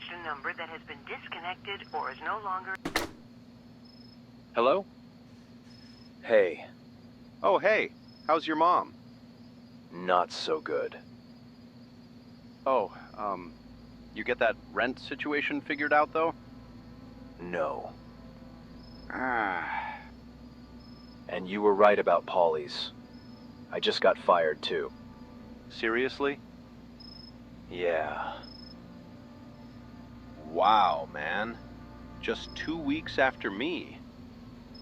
reached a number that has been disconnected or is no longer... Hello? Hey. Oh, hey. How's your mom? Not so good. Oh, you get that rent situation figured out, though? No. Ah. And you were right about Paulies. I just got fired, too. Seriously? Yeah. Wow, man. Just 2 weeks after me.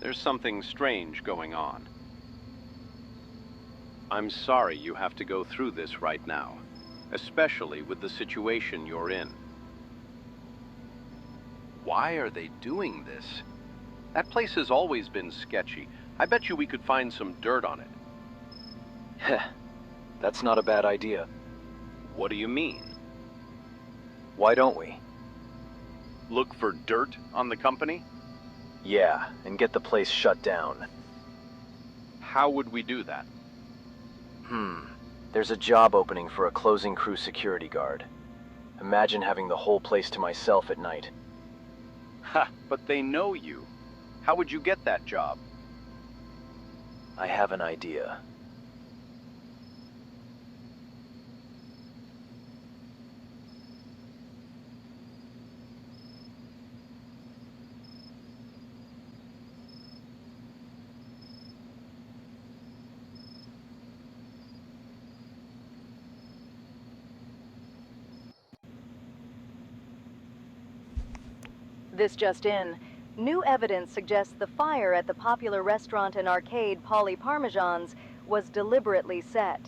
There's something strange going on. I'm sorry you have to go through this right now, especially with the situation you're in. Why are they doing this? That place has always been sketchy. I bet you we could find some dirt on it. Heh. That's not a bad idea. What do you mean? Why don't we? Look for dirt on the company? Yeah, and get the place shut down. How would we do that? There's a job opening for a closing crew security guard. Imagine having the whole place to myself at night. Ha, but they know you. How would you get that job? I have an idea. This just in. New evidence suggests the fire at the popular restaurant and arcade Paulie Parmesan's was deliberately set.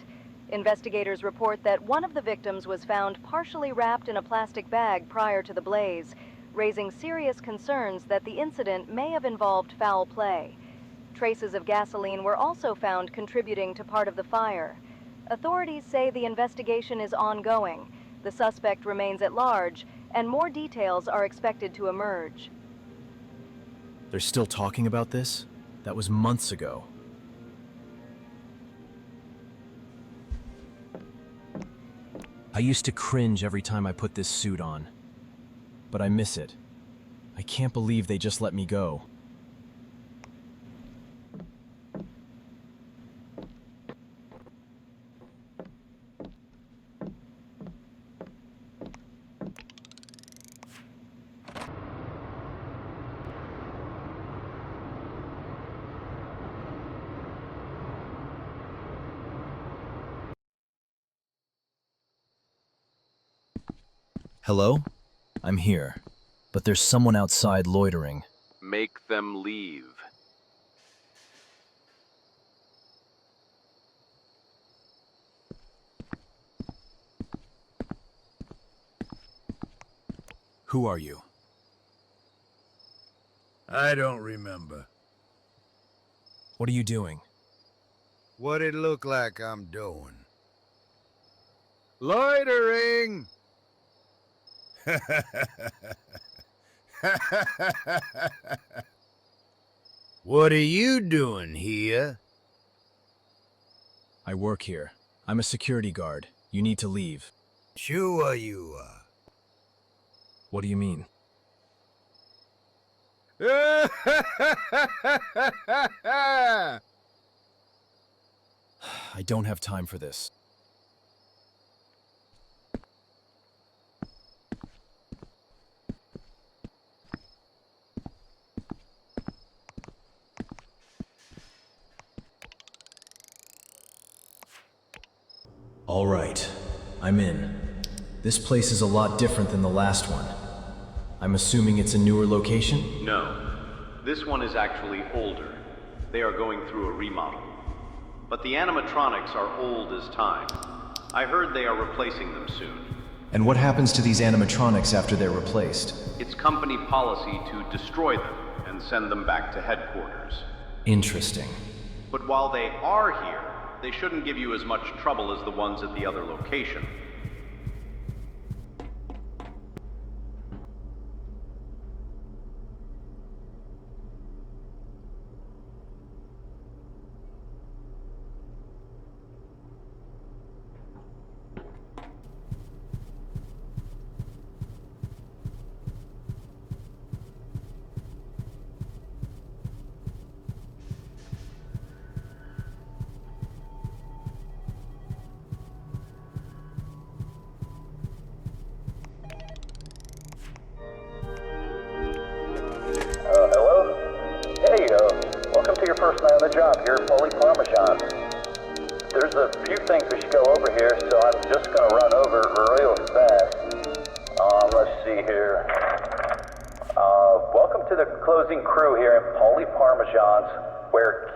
Investigators report that one of the victims was found partially wrapped in a plastic bag prior to the blaze, raising serious concerns that the incident may have involved foul play. Traces of gasoline were also found contributing to part of the fire. Authorities say the investigation is ongoing. The suspect remains at large, and more details are expected to emerge. They're still talking about this? That was months ago. I used to cringe every time I put this suit on. But I miss it. I can't believe they just let me go. Hello? I'm here. But there's someone outside loitering. Make them leave. Who are you? I don't remember. What are you doing? What it look like I'm doing? Loitering! What are you doing here? I work here. I'm a security guard. You need to leave. Sure you are. What do you mean? I don't have time for this. All right, I'm in. This place is a lot different than the last one. I'm assuming it's a newer location? No. This one is actually older. They are going through a remodel. But the animatronics are old as time. I heard they are replacing them soon. And what happens to these animatronics after they're replaced? It's company policy to destroy them and send them back to headquarters. Interesting. But while they are here, they shouldn't give you as much trouble as the ones at the other location. the job here at Paulie Parmesan. There's a few things we should go over here, so I'm just gonna run over real fast. Let's see here. Welcome to the closing crew here at Paulie Parmesan's, where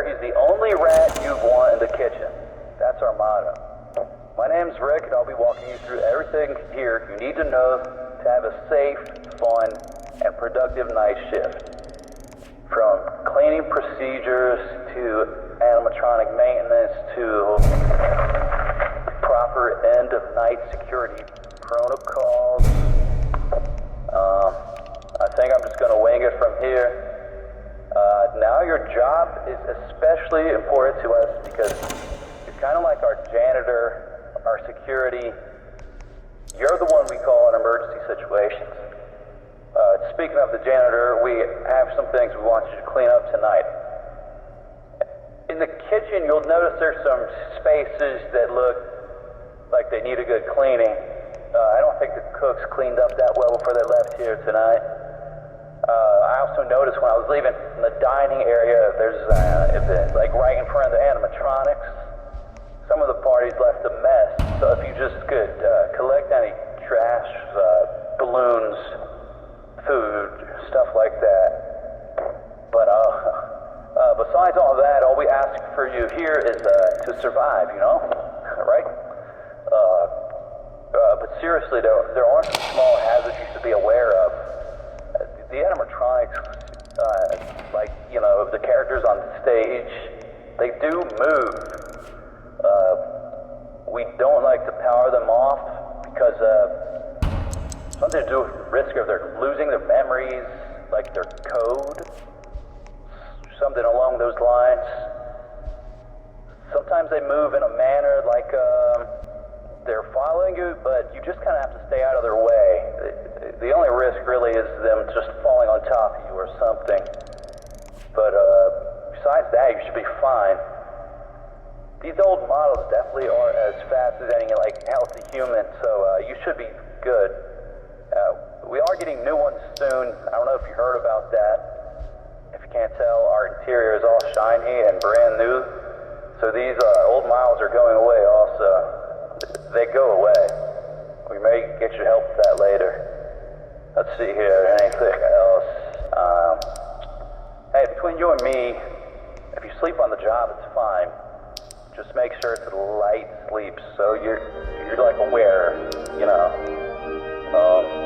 he's the only rat you've want in the kitchen. That's our motto. My name's Rick, and I'll be walking you through everything here you need to know to have a safe, fun, and productive night shift. From cleaning procedures to animatronic maintenance to proper end-of-night security protocols. I think I'm just going to wing it from here. Now your job is especially important to us because you're kind of like our janitor, our security. You're the one we call in emergency situations. Speaking of the janitor, we have some things we want you to clean up tonight. In the kitchen, you'll notice there's some spaces that look like they need a good cleaning. I don't think the cooks cleaned up that well before they left here tonight. I also noticed when I was leaving in the dining area, there's like right in front of the animatronics, some of the parties left a mess. So if you just could collect any trash, balloons, food, stuff like that. But besides all that, all we ask for you here is to survive, you know, right? But seriously, there are some small hazards you should be aware of. The animatronics, like, you know, the characters on the stage, they do move. We don't like to power them off because something to do with the risk of their losing their memories, like their code, something along those lines. Sometimes they move in a manner like they're following you, but you just kind of have to stay out of their way. The only risk really is them just falling on top of you or something. But besides that, you should be fine. These old models definitely are as fast as any like healthy human, so you should be good. We are getting new ones soon. I don't know if you heard about that. If you can't tell, our interior is all shiny and brand new. So these old models are going away also. They go away. We may get your help with that later. Let's see here, anything else? Hey, between you and me, if you sleep on the job, it's fine. Just make sure it's a light sleep, so you're like aware, you know.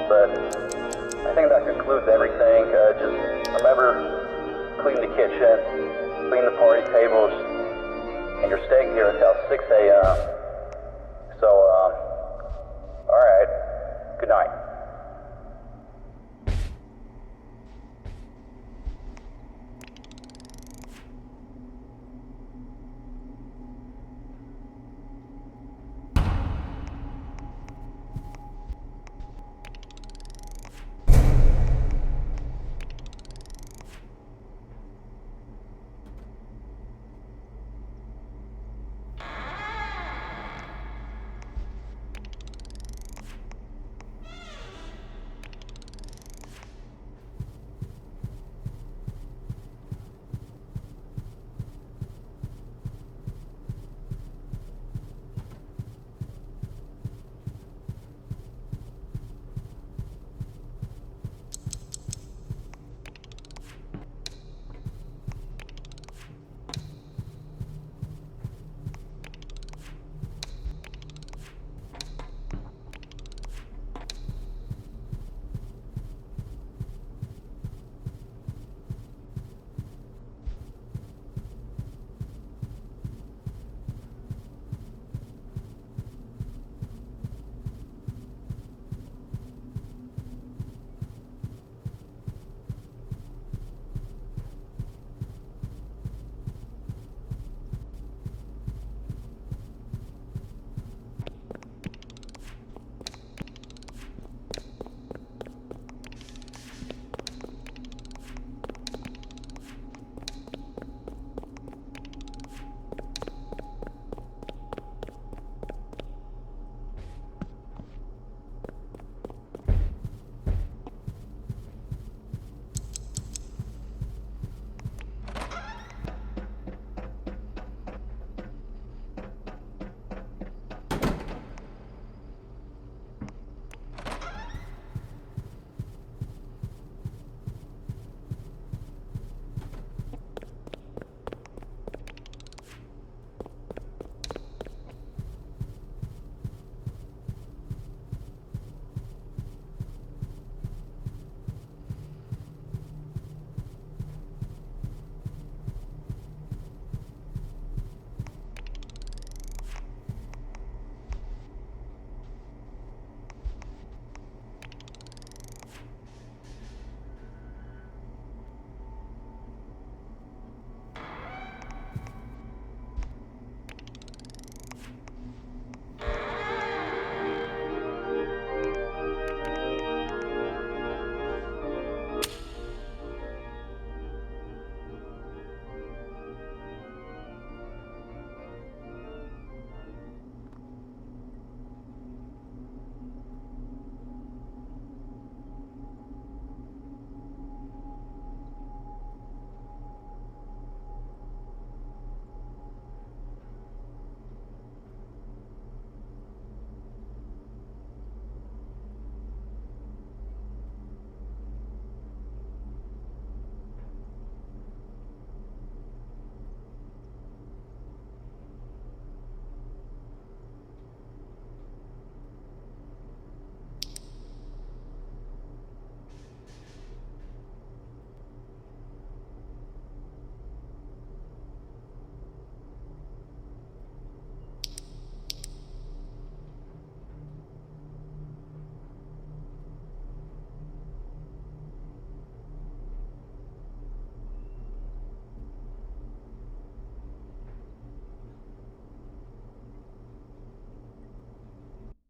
But I think that concludes everything. Just remember, clean the kitchen, clean the party tables, and you're staying here until 6 a.m.